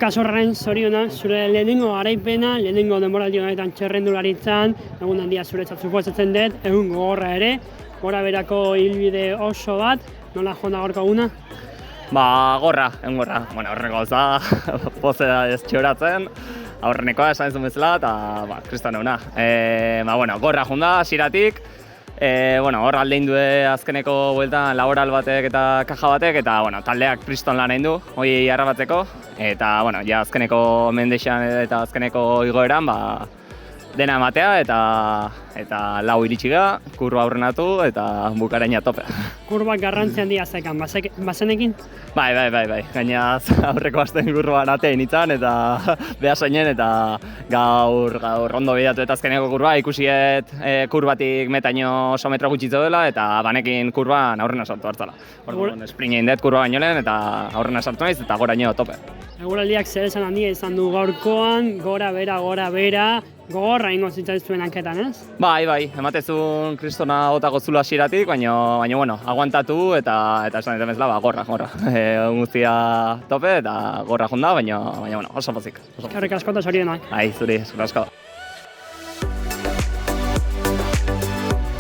Kasorren zoriona, zure lehenengo garaipena, lehenengo denboraldi honetan txerrendularitzan, egun handia zuretzat suposatzen dut, egun gogorra ere, gora berako hilbide oso bat, nola joan da gaurko eguna? Gorra, egun gorra. Bueno, aurreneko gauza, pozea ez txoratzen, aurrenekoa esan ezun bezala, eta kriston eguna. Gorra joan da, hasieratik. Hor aldein du azkeneko bueltan laboral batek eta kaja batek, eta taldeak kriston lan egin du, hori harrapatzeko. Eta ja azkeneko mendexan eta azkeneko igoeran dena ematea eta lau iritsi gara, kurba aurrenatu eta bukaraina tope. Kurbak garrantzi handia zekan, bazenekin? Bai. Gainaz aurreko astean kurban atein itzan eta behasainen eta gaur ondo bidatu eta azkeneko kurba ikusiet kurbatik metaino oso metro gutxitzo dela eta banekin kurban aurrena sartu hartzala. Orduan sprint egin dut kurba baino lehen eta aurrena sartu naiz eta goraino tope. Eguraldiak zer esan handia izan du gaurkoan, gora bera, gogorra ingo zitzaizuen hanketan, ez? Bai, ematezun kristona otako zula hasieratik, baina aguantatu eta esan ditu bezala, gorra. Guztia tope eta gorra jonda, baina oso pozik. Eskerrik asko eta zorionak. Bai, zuri, eskerrik asko.